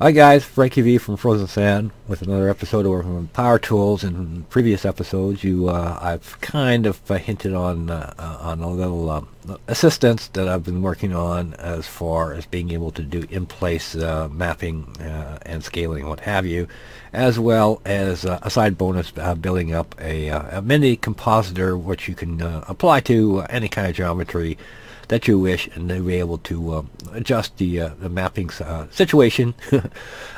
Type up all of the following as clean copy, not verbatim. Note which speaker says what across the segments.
Speaker 1: Hi guys, Frankie V from Frozen Sand with another episode of Working with Power Tools. In previous episodes, I've kind of hinted on a little assistance that I've been working on as far as being able to do in-place mapping and scaling, what have you, as well as a side bonus building up a mini compositor which you can apply to any kind of geometry that you wish, and they'll be able to adjust the mapping situation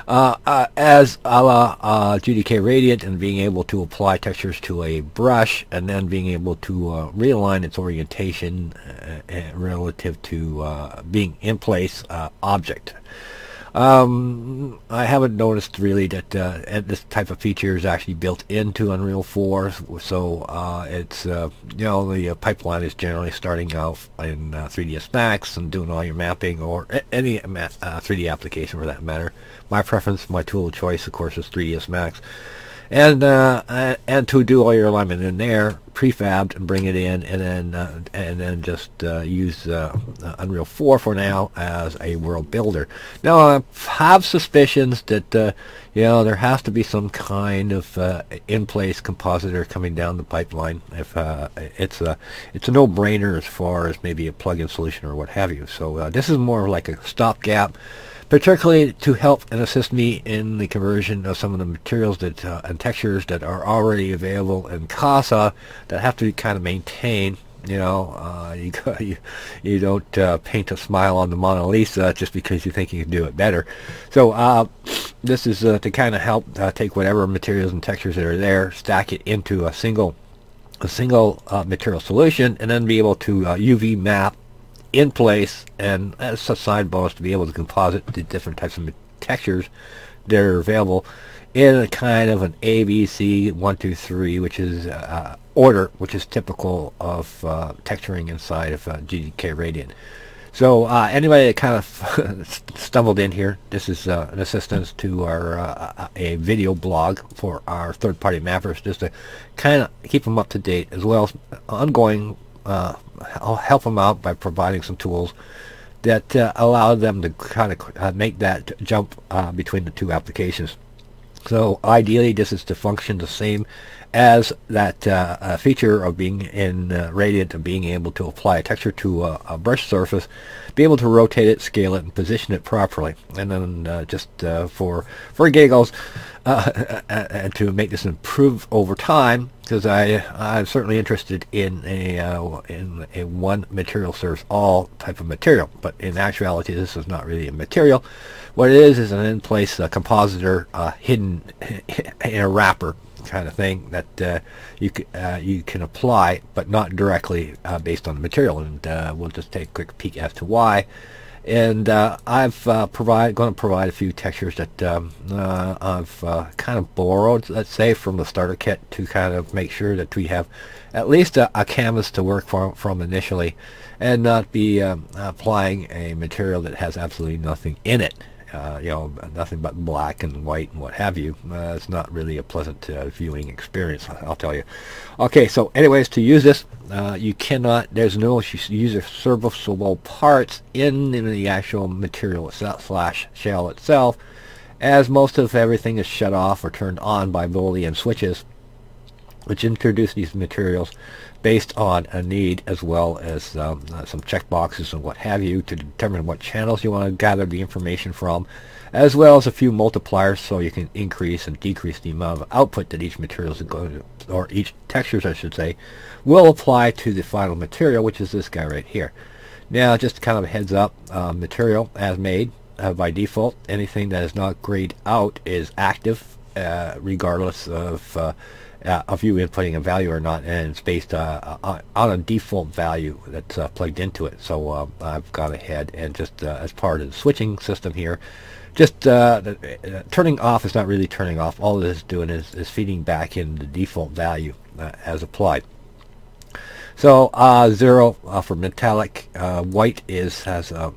Speaker 1: as a la GDK Radiant, and being able to apply textures to a brush and then being able to realign its orientation relative to being in place object. I haven't noticed really that this type of feature is actually built into Unreal 4, so it's the pipeline is generally starting out in 3ds Max and doing all your mapping, or any 3D application for that matter. My preference, my tool of choice, of course, is 3ds Max. And to do all your alignment in there, prefabbed, and bring it in, and then just use Unreal 4 for now as a world builder. Now I have suspicions that there has to be some kind of in-place compositor coming down the pipeline. If it's a no-brainer as far as maybe a plug-in solution or what have you. So this is more like a stopgap, particularly to help and assist me in the conversion of some of the materials that and textures that are already available in Casa that have to be kind of maintained. You don't paint a smile on the Mona Lisa just because you think you can do it better. So this is to kind of help take whatever materials and textures that are there, stack it into a single material solution, and then be able to UV map in place, and as a side bonus to be able to composite the different types of textures that are available in a kind of an ABC 1, 2, 3, which is order, which is typical of texturing inside of GDK Radiant. So anybody that kind of stumbled in here, this is an assistance to our a video blog for our third-party mappers, just to kind of keep them up to date, as well as ongoing. I'll help them out by providing some tools that allow them to kind of make that jump between the two applications. So ideally, this is to function the same as that feature of being in Radiant and being able to apply a texture to a brush surface, be able to rotate it, scale it, and position it properly. And then just for giggles, and to make this improve over time, because I'm certainly interested in a one material serves all type of material. But in actuality, this is not really a material. What it is an in-place compositor hidden in a wrapper kind of thing that you can apply, but not directly based on the material. And we'll just take a quick peek as to why. And I've going to provide a few textures that I've kind of borrowed, let's say, from the starter kit, to kind of make sure that we have at least a canvas to work from initially, and not be applying a material that has absolutely nothing in it. Nothing but black and white and what have you. It's not really a pleasant viewing experience, I'll tell you. Okay, so anyways, to use this, you cannot, there's no user serviceable parts in the actual material itself / shell itself, as most of everything is shut off or turned on by Boolean switches, which introduce these materials based on a need, as well as some checkboxes and what have you, to determine what channels you want to gather the information from, as well as a few multipliers so you can increase and decrease the amount of output that each material is going to, or each textures I should say, will apply to the final material, which is this guy right here. Now, just kind of a heads up, material as made by default, anything that is not grayed out is active, regardless of you inputting a value or not, and it's based on a default value that's plugged into it. So I've gone ahead and just as part of the switching system here, just turning off is not really turning off. All it is doing is feeding back in the default value as applied. So 0 for metallic, white has a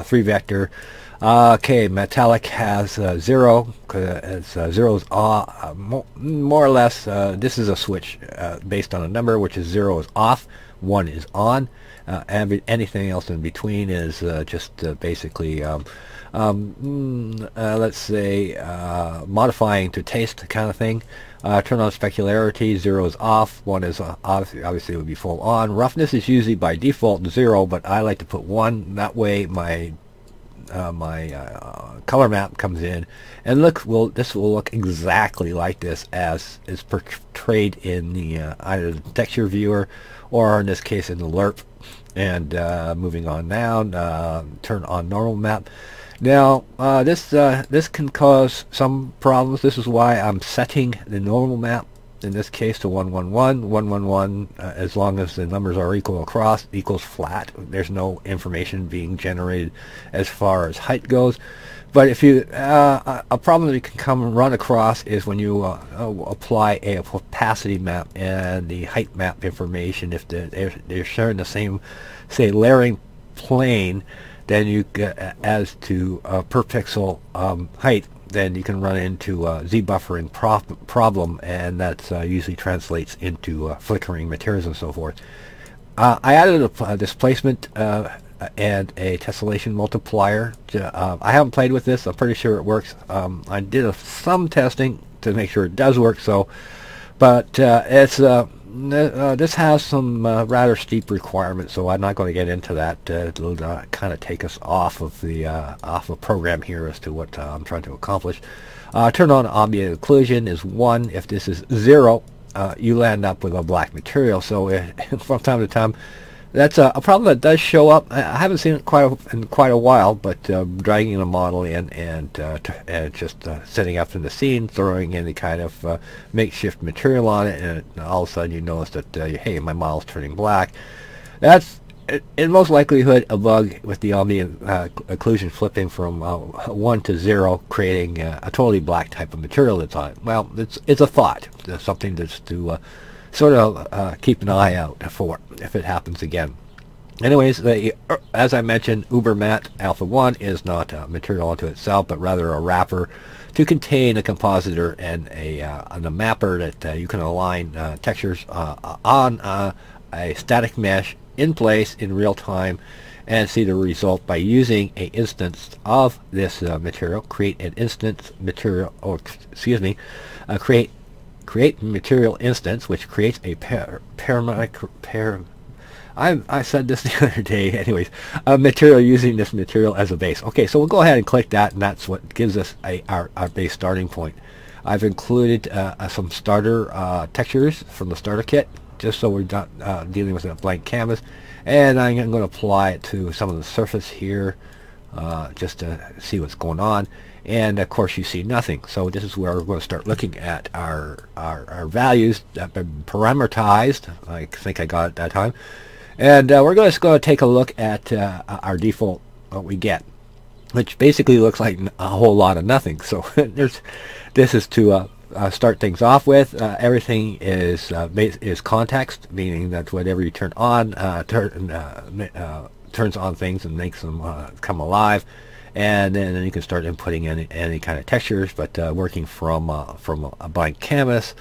Speaker 1: 3 vector. Okay, metallic has 0, because 0 is more or less, this is a switch based on a number, which is 0 is off, 1 is on. Anything else in between is just basically let's say modifying to taste kind of thing. Turn on specularity, 0 is off, 1 is obviously it would be full on. Roughness is usually by default 0, but I like to put 1. That way my color map comes in, and this will look exactly like this as is portrayed in the either the texture viewer or in this case in the lerp. And moving on down, turn on normal map. Now this can cause some problems. This is why I'm setting the normal map in this case to 111. 111 as long as the numbers are equal across equals flat. There's no information being generated as far as height goes. But if you a problem that you can run across is when you apply a opacity map and the height map information. If they're sharing the same, say, layering plane, then you get as to per pixel height, then you can run into Z buffering problem, and that usually translates into flickering materials and so forth. I added a displacement and a tessellation multiplier. I haven't played with this. I'm pretty sure it works. I did some testing to make sure it does work. But this has some rather steep requirements, so I'm not going to get into that. It'll kind of take us off of the program here as to what I'm trying to accomplish. Turn on ambient occlusion is 1. If this is 0, you land up with a black material. So from time to time, that's a problem that does show up. I haven't seen it in quite a while, but dragging a model in and just setting up in the scene, throwing any kind of makeshift material on it, and all of a sudden you notice that hey, my model's turning black. That's in most likelihood a bug with the ambient occlusion flipping from 1 to 0, creating a totally black type of material that's on it. Well, it's a thought. It's something just to sort of keep an eye out for if it happens again. Anyways, as I mentioned, Maet Alpha1 is not a material unto itself, but rather a wrapper to contain a compositor and a mapper that you can align textures on a static mesh in place in real time and see the result by using a instance of this material. Create an instance material, or excuse me, create material instance, which creates a I said this the other day. Anyways, a material using this material as a base. Okay, so we'll go ahead and click that, and that's what gives us our base starting point. I've included some starter textures from the starter kit, just so we're not dealing with a blank canvas. And I'm going to apply it to some of the surface here, just to see what's going on. And of course you see nothing. So this is where we're going to start looking at our values that have been parameterized. I think I got it that time. And we're just going to take a look at our default, what we get, which basically looks like a whole lot of nothing. So this is to start things off with. Everything is context, meaning that whatever you turn on turns on things and makes them come alive. And then you can start inputting any kind of textures, but working from a blank canvas.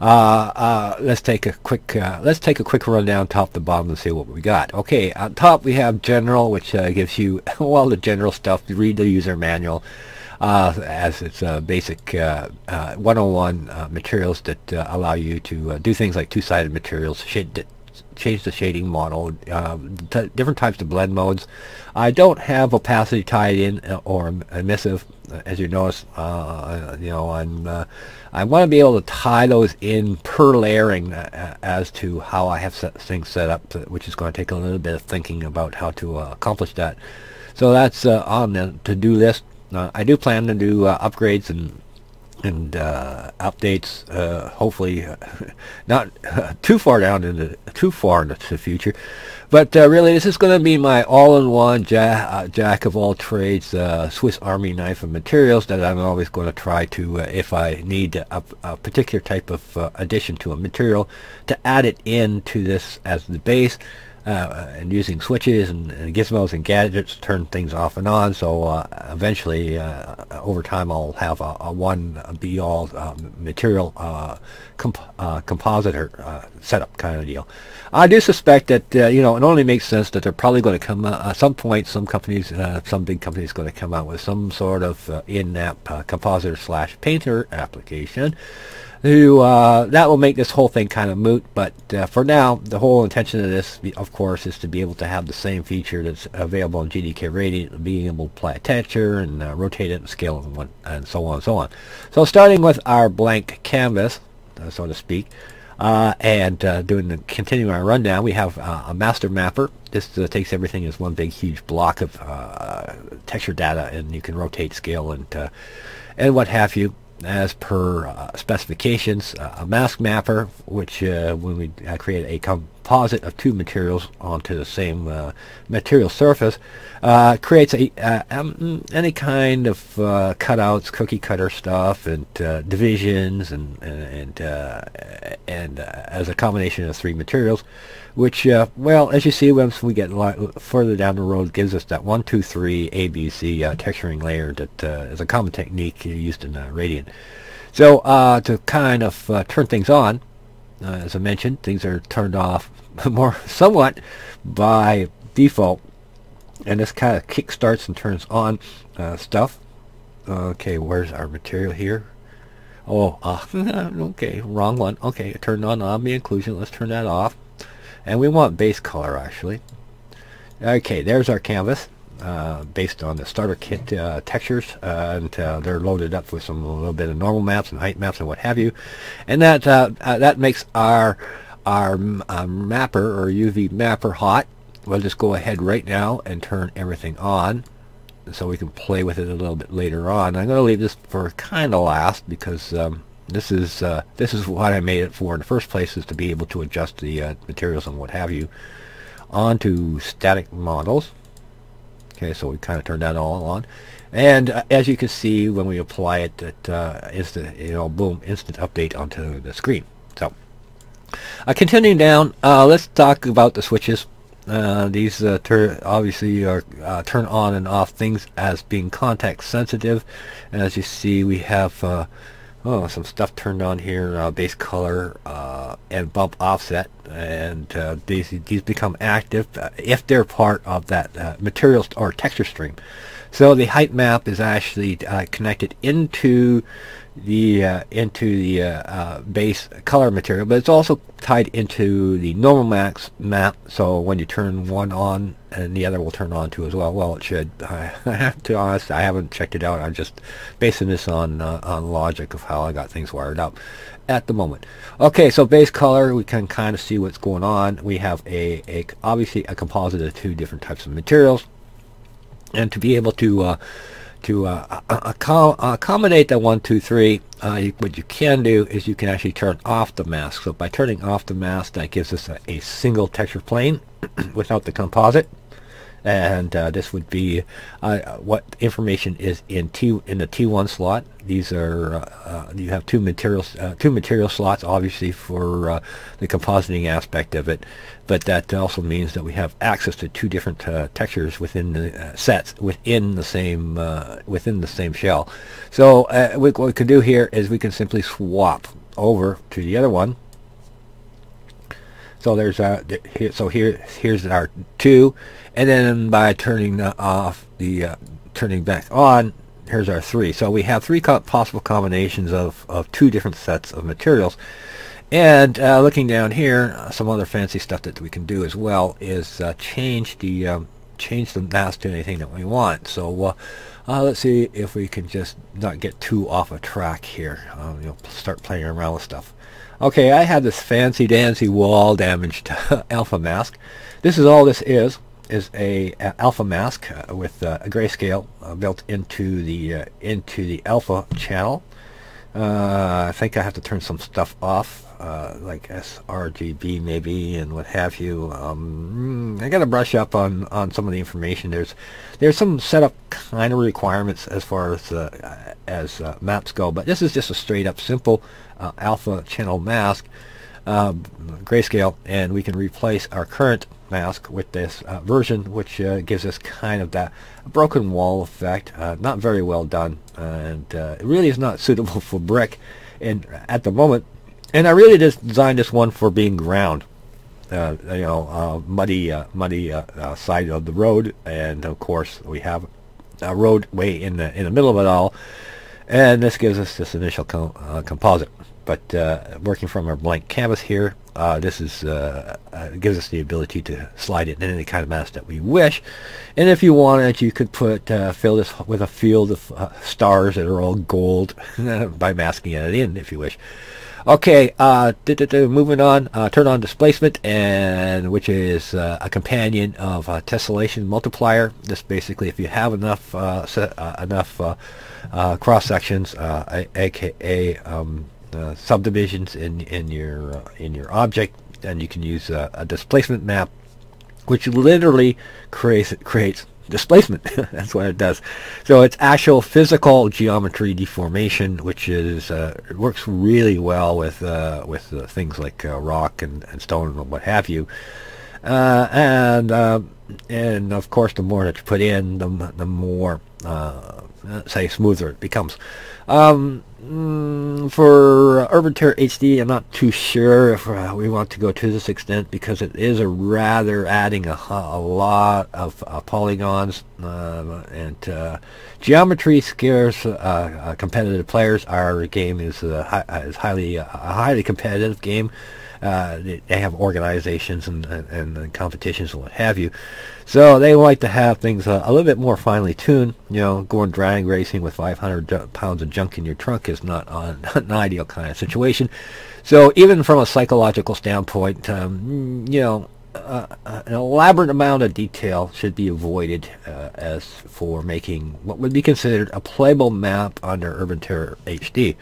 Speaker 1: Let's take a quick rundown top to bottom and see what we got. Okay, on top we have general, which gives you well the general stuff. Read the user manual, as it's basic 101 materials that allow you to do things like two-sided materials, change the shading model, different types of blend modes. I don't have opacity tied in or emissive, as you notice. I want to be able to tie those in per layering as to how I have things set up, which is going to take a little bit of thinking about how to accomplish that. So that's on the to-do list. I do plan to do upgrades and updates, hopefully not too far into the future, but really this is going to be my all-in-one jack of all trades, Swiss Army knife of materials that I'm always going to try to, if I need a particular type of addition to a material, to add it into this as the base. and using switches and gizmos and gadgets to turn things off and on. So eventually, over time, I'll have a one be all material compositor setup kind of deal. I do suspect that it only makes sense that they're probably going to come at some point. Some companies, some big companies, going to come out with some sort of in-app compositor / painter application. That will make this whole thing kind of moot, but for now, the whole intention of this, of course, is to be able to have the same feature that's available in GDK Radiant, being able to apply a texture and rotate it and scale it and so on and so on. So starting with our blank canvas, so to speak, and continuing our rundown, we have a master mapper. This takes everything as one big huge block of texture data, and you can rotate, scale, and what have you, as per specifications. A mask mapper, which when we create a composite of two materials onto the same material surface, creates any kind of cutouts, cookie cutter stuff, and divisions, and as a combination of three materials, which well, as you see, once we get further down the road, gives us that 1, 2, 3 ABC texturing layer that is a common technique used in Radiant. So to kind of turn things on, as I mentioned, things are turned off somewhat by default, and this kind of kick starts and turns on stuff. Okay, where's our material here? Oh, okay, wrong one. Okay, it turned on ambient occlusion. Let's turn that off. And we want base color, actually. Okay, there's our canvas, based on the starter kit textures, and they're loaded up with a little bit of normal maps and height maps and what have you. And that makes our mapper, or UV mapper, hot. We'll just go ahead right now and turn everything on, so we can play with it a little bit later on. I'm going to leave this for kind of last, because this is what I made it for in the first place, is to be able to adjust the materials and what have you onto static models. Okay, so we kind of turned that all on, and as you can see, when we apply it, boom, instant update onto the screen. So continuing down, let's talk about the switches. These obviously are turn on and off things as being context sensitive, and as you see, we have some stuff turned on here, base color and bump offset, and these become active if they're part of that material or texture stream. So the height map is actually connected into the base color material, but it's also tied into the normal max map, so when you turn one on, and the other will turn on too as well. Well, it should. I have to be honest, I haven't checked it out. I'm just basing this on logic of how I got things wired up at the moment. Okay, so base color, we can kind of see what's going on. We have obviously a composite of two different types of materials, and to be able to accommodate the 1, 2, 3, what you can do is you can actually turn off the mask. So by turning off the mask, that gives us a single texture plane without the composite, and this would be what information is in the T1 slot. These are you have two material slots, obviously, for the compositing aspect of it, but that also means that we have access to two different textures within the sets within the same shell. So what we can do here is we can simply swap over to the other one. So there's here's our 2, and then by turning off the turning back on, here's our 3. So we have 3 possible combinations of 2 different sets of materials. And looking down here, some other fancy stuff that we can do as well is change the mask to anything that we want. So let's see if we can just not get too off a track here. Start playing around with stuff. Okay, I have this fancy dancy wall damaged alpha mask. This is all this is a alpha mask with a grayscale built into the alpha channel. I think I have to turn some stuff off, like sRGB maybe, and what have you. I got to brush up on some of the information. There's some setup kind of requirements as far as maps go, but this is just a straight up simple alpha channel mask grayscale, and we can replace our current mask with this version, which gives us kind of that broken wall effect. Not very well done, and it really is not suitable for brick at the moment. And I really just designed this one for being ground. Muddy side of the road, and of course we have a roadway in the middle of it all, and this gives us this initial composite. But working from our blank canvas here, this is gives us the ability to slide it in any kind of mask that we wish. And if you wanted, you could fill this with a field of stars that are all gold by masking it in, if you wish. Okay, moving on. Turn on displacement, and which is a companion of tessellation multiplier. This basically, if you have enough cross sections, aka subdivisions in your object, then you can use a displacement map, which literally creates displacement. That's what it does. So it's actual physical geometry deformation, which is it works really well with things like rock and stone and what have you. And of course, the more that you put in, the more say smoother it becomes. For Urban Terror HD, I'm not too sure if we want to go to this extent, because it is rather adding a lot of polygons, and geometry scares competitive players. Our game is a highly competitive game. They have organizations and competitions and what have you, so they like to have things a little bit more finely tuned. Going drag racing with 500 pounds of junk in your trunk is not an ideal kind of situation. So even from a psychological standpoint, an elaborate amount of detail should be avoided as for making what would be considered a playable map under Urban Terror HD.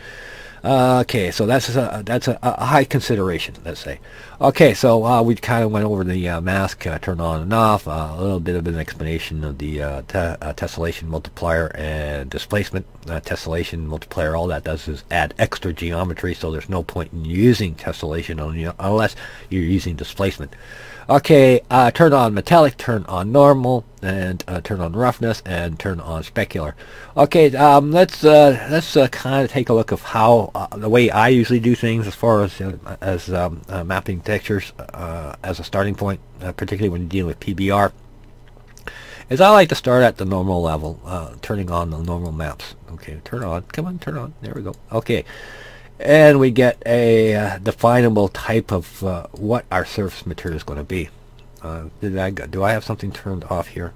Speaker 1: Okay, so that's a high consideration, let's say. Okay, so we kind of went over the mask turn on and off, a little bit of an explanation of the tessellation multiplier and displacement. Tessellation multiplier, all that does is add extra geometry, so there's no point in using tessellation unless you're using displacement. Okay, turn on metallic, turn on normal, and turn on roughness, and turn on specular. Okay, let's kind of take a look of how the way I usually do things as far as mapping textures as a starting point, particularly when you're dealing with PBR, is I like to start at the normal level, turning on the normal maps. Okay, turn on, come on, turn on, there we go. Okay. And we get a definable type of what our surface material is going to be. Do I have something turned off here?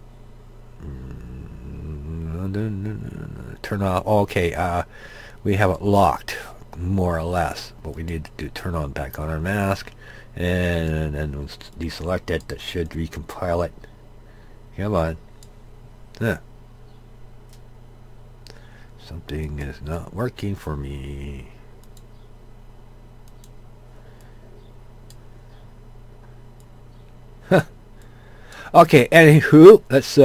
Speaker 1: Turn off. Okay, we have it locked, more or less. What we need to do, turn on back on our mask, and then we'll deselect it. That should recompile it. Come on. Something is not working for me. Okay, anywho, let's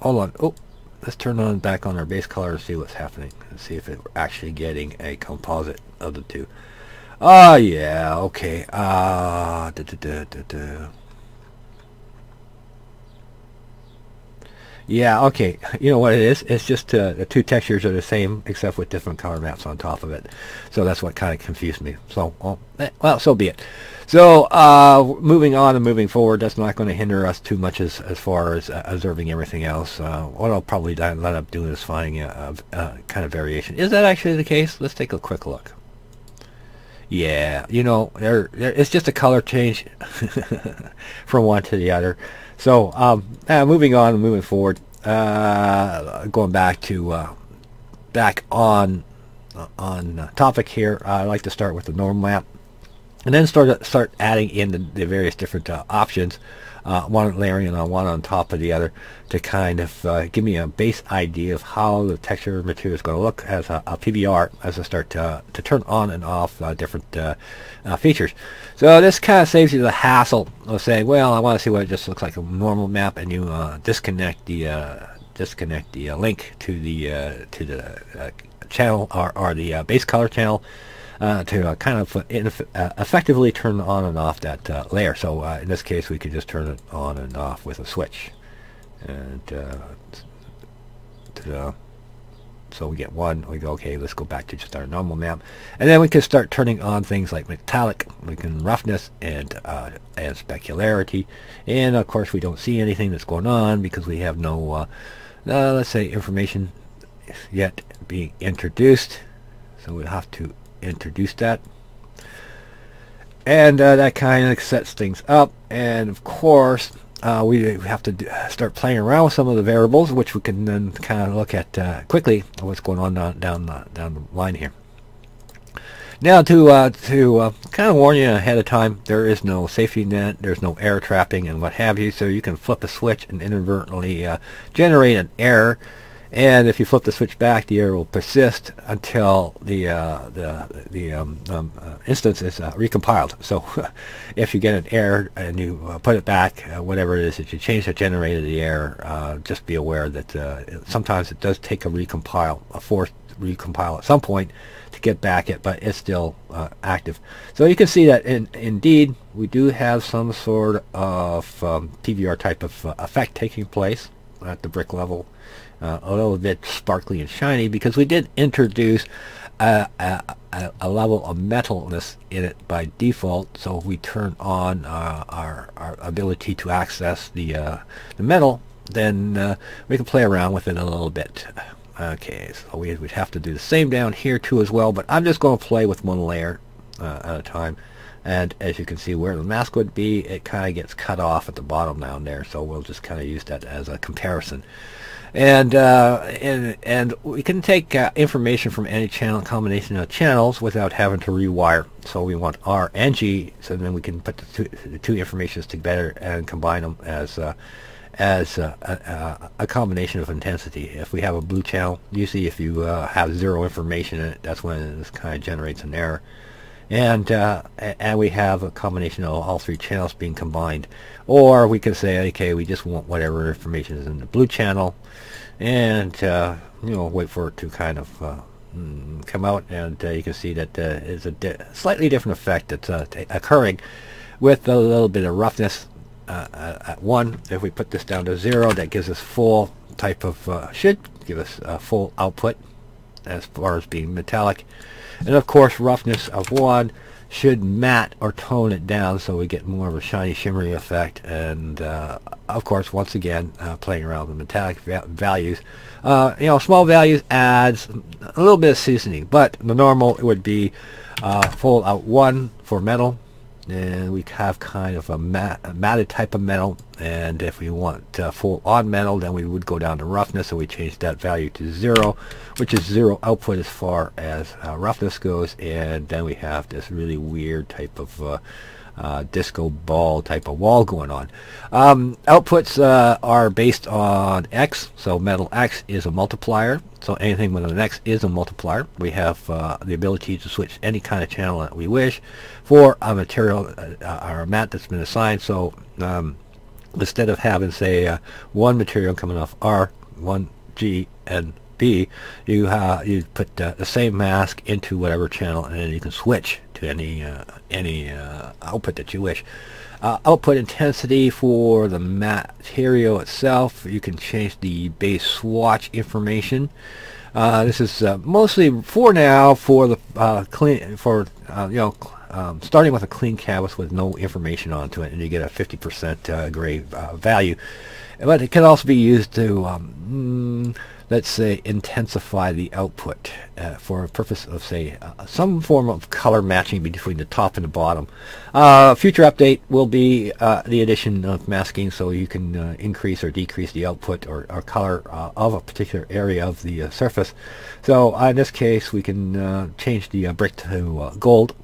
Speaker 1: hold on. Oh, let's turn on back on our base color and see what's happening, and see if we're actually getting a composite of the two. Oh yeah, okay. Yeah, okay. You know what it is? It's just the two textures are the same, except with different color maps on top of it. So that's what kind of confused me. So, well, so be it. So, moving on and moving forward, that's not going to hinder us too much as far as observing everything else. What I'll probably end up doing is finding a kind of variation. Is that actually the case? Let's take a quick look. Yeah, it's just a color change from one to the other. So, moving on and moving forward, going back to back on topic here, I like to start with the normal map, and then start adding in the various different options, one layering on one on top of the other, to kind of give me a base idea of how the texture material is going to look as a PBR, as I start to turn on and off different features. So this kind of saves you the hassle of saying, well, I want to see what it just looks like a normal map, and you disconnect the link to the channel or the base color channel, kind of effectively turn on and off that layer. So in this case, we could just turn it on and off with a switch. And so we get one, we go, okay, let's go back to just our normal map. And then we can start turning on things like metallic, we can roughness, and specularity. And of course we don't see anything that's going on because we have no, let's say, information yet being introduced. So we'll have to introduce that. And that kind of sets things up. And of course, we have to start playing around with some of the variables, which we can then kind of look at quickly what's going on down the line here. Now, to kind of warn you ahead of time, there is no safety net, there's no error trapping and what have you, so you can flip a switch and inadvertently generate an error. And if you flip the switch back, the error will persist until the instance is recompiled. So if you get an error and you put it back, whatever it is that you changed that generated the error, just be aware that sometimes it does take a forced recompile at some point to get back it, but it's still active. So you can see that indeed we do have some sort of PBR type of effect taking place at the brick level. A little bit sparkly and shiny because we did introduce a level of metalness in it by default. So if we turn on our ability to access the metal, then we can play around with it a little bit. Okay, so we'd have to do the same down here too as well, but I'm just going to play with one layer at a time. And as you can see, where the mask would be, it kind of gets cut off at the bottom down there. So we'll just kind of use that as a comparison. And we can take information from any channel combination of channels without having to rewire. So we want R and G, so then we can put the two informations together and combine them as a combination of intensity. If we have a blue channel, usually if you have zero information in it, that's when this kind of generates an error. And we have a combination of all three channels being combined. Or we can say, okay, we just want whatever information is in the blue channel, and wait for it to kind of come out, and you can see that is a slightly different effect that's occurring with a little bit of roughness at 1. If we put this down to 0, that gives us full type of should give us full output as far as being metallic. And of course, roughness of 1 should matte or tone it down so we get more of a shiny, shimmery effect. And of course, once again, playing around with metallic values. Small values adds a little bit of seasoning, but the normal would be full out 1 for metal. And we have kind of a matted type of metal, and if we want full on metal, then we would go down to roughness, so we change that value to 0, which is 0 output as far as roughness goes. And then we have this really weird type of disco ball type of wall going on. Outputs are based on X, so metal X is a multiplier, so anything with an X is a multiplier. We have the ability to switch any kind of channel that we wish for a material or a mat that's been assigned. So instead of having, say, one material coming off R, 1, G, and B, you put the same mask into whatever channel, and then you can switch to any output that you wish. Output intensity for the material itself, you can change the base swatch information. This is mostly for now for the starting with a clean canvas with no information onto it, and you get a 50% gray value. But it can also be used to let's say intensify the output for a purpose of, say, some form of color matching between the top and the bottom. Future update will be the addition of masking, so you can increase or decrease the output or color of a particular area of the surface. So in this case, we can change the brick to gold,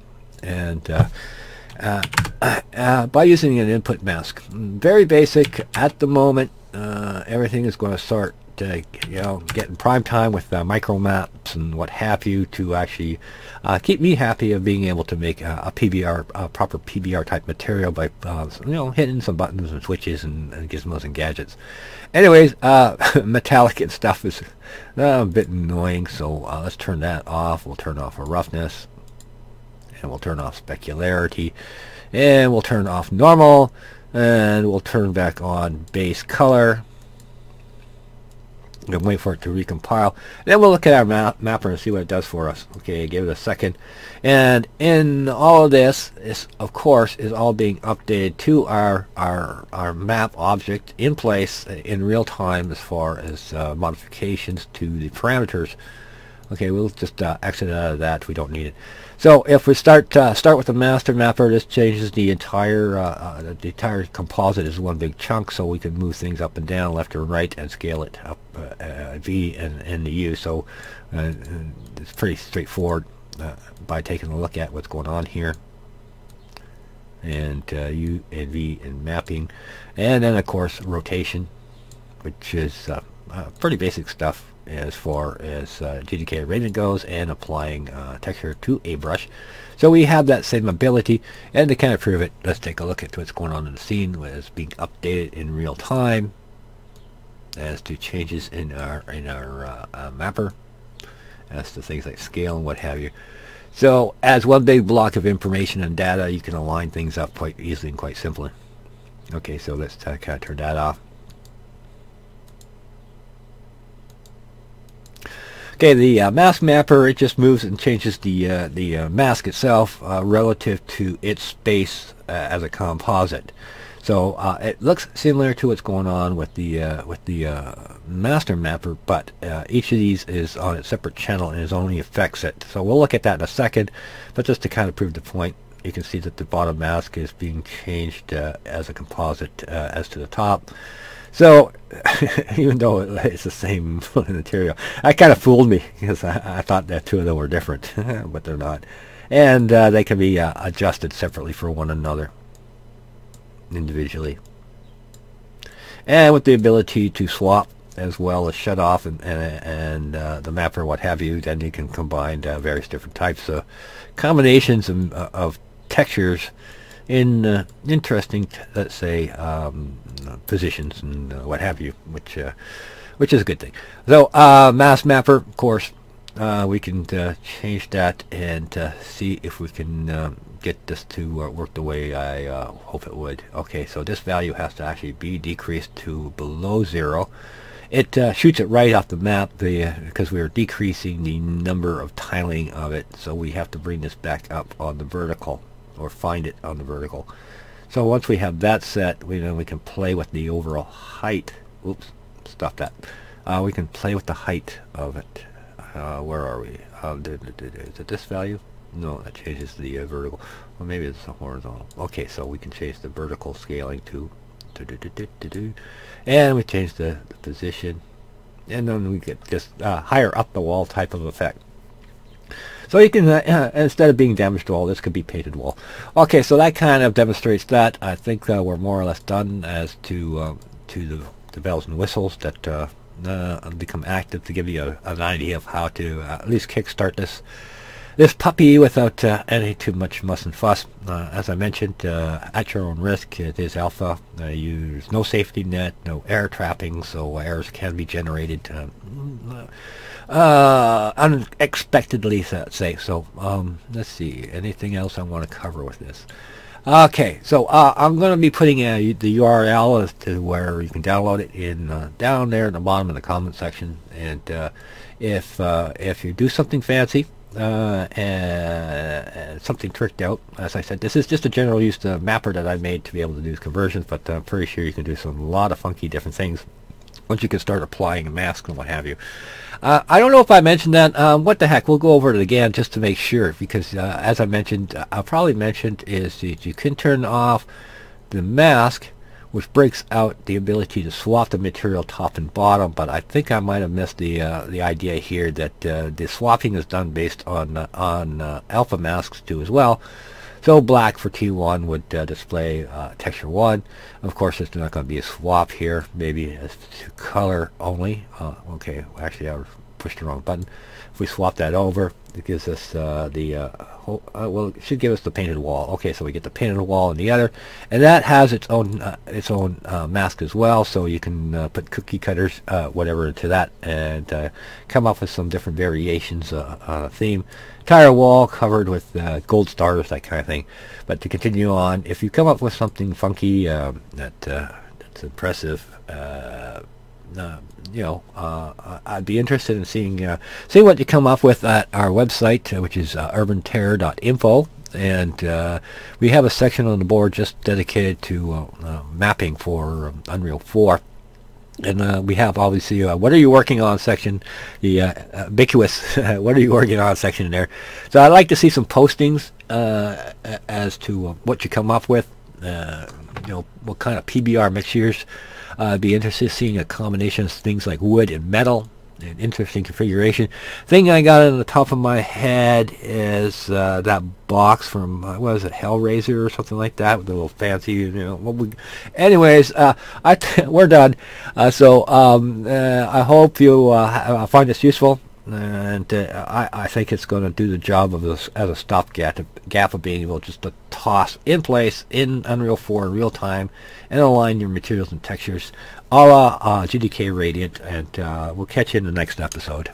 Speaker 1: and by using an input mask. Very basic at the moment. Everything is going to start getting prime time with micro maps and what have you to actually keep me happy of being able to make a PBR, proper PBR type material by hitting some buttons and switches and gizmos and gadgets. Anyways, metallic and stuff is a bit annoying, so let's turn that off. We'll turn off our roughness. and we'll turn off specularity, and we'll turn off normal, and we'll turn back on base color. And wait for it to recompile. Then we'll look at our mapper and see what it does for us. Okay, give it a second. And in all of this, of course, is all being updated to our map object in place in real time as far as modifications to the parameters. Okay, we'll just exit out of that. We don't need it. So if we start with the master mapper, this changes the entire composite is one big chunk, so we can move things up and down, left and right, and scale it up V and the U. So it's pretty straightforward by taking a look at what's going on here, and U and V and mapping, and then of course rotation, which is pretty basic stuff as far as adjudicated rating goes, and applying texture to a brush. So we have that same ability, and to kind of prove it, let's take a look at what's going on in the scene, what is being updated in real time as to changes in our mapper, as to things like scale and what have you. So as one big block of information and data, you can align things up quite easily and quite simply. Okay, so let's kind of turn that off. Okay, the mask mapper, it just moves and changes the mask itself relative to its space as a composite. So it looks similar to what's going on with the master mapper, but each of these is on its separate channel and it only affects it. So we'll look at that in a second, but just to kind of prove the point, you can see that the bottom mask is being changed as a composite as to the top. So even though it's the same material, that kind of fooled me, because I thought that two of them were different, but they're not. And they can be adjusted separately for one another, individually. And with the ability to swap as well as shut off and the mapper, what have you, then you can combine various different types of combinations of textures in interesting, let's say, positions and what have you, which is a good thing. So mask mapper, of course, we can change that and see if we can get this to work the way I hope it would. Okay, so this value has to actually be decreased to below 0. It shoots it right off the map because we're decreasing the number of tiling of it, so we have to bring this back up on the vertical, or find it on the vertical. So once we have that set, we can play with the overall height. Oops, stop that. We can play with the height of it. Where are we? Is it this value? No, that changes the vertical. Well, maybe it's the horizontal. Okay, so we can change the vertical scaling to and we change the position, and then we get this higher up the wall type of effect. So you can, instead of being damaged wall, this could be painted wall. Okay, so that kind of demonstrates that. I think we're more or less done as to the bells and whistles that become active to give you an idea of how to at least kickstart this puppy without any too much muss and fuss. As I mentioned, at your own risk, it is alpha. There's no safety net, no error trapping, so errors can be generated unexpectedly, let's say. So let's see, anything else I want to cover with this? Okay, so I'm going to be putting the URL as to where you can download it in down there at the bottom of the comment section. And if you do something fancy and something tricked out, as I said, this is just a general use mapper that I made to be able to do conversions, but I'm pretty sure you can do a lot of funky different things once you can start applying a mask and what have you. I don't know if I mentioned that. What the heck, we'll go over it again just to make sure, because as I mentioned, I probably mentioned, is that you can turn off the mask, which breaks out the ability to swap the material top and bottom, but I think I might have missed the idea here that the swapping is done based on alpha masks too as well. So black for T1 would display texture 1. Of course, there's not going to be a swap here. Maybe as to color only. Okay, actually, push the wrong button. If we swap that over, it gives us well, it should give us the painted wall. Okay, so we get the painted wall in the other, and that has its own mask as well. So you can put cookie cutters, whatever, into that, and come up with some different variations on a theme. Entire wall covered with gold stars, that kind of thing. But to continue on, if you come up with something funky that's impressive, I'd be interested in seeing what you come up with at our website, which is urbanterror.info, and we have a section on the board just dedicated to mapping for Unreal 4. And we have, obviously, what are you working on section, the ubiquitous what are you working on section in there. So I'd like to see some postings as to what you come up with, what kind of PBR mixtures. I'd be interested in seeing a combination of things like wood and metal. An interesting configuration. Thing I got on the top of my head is that box from what was it, Hellraiser or something like that, with a little fancy, anyways, we're done. So I hope you find this useful, and I think it's going to do the job of this as a stopgap of being able just to toss in place in Unreal 4 in real time and align your materials and textures a la GDK Radiant, and we'll catch you in the next episode.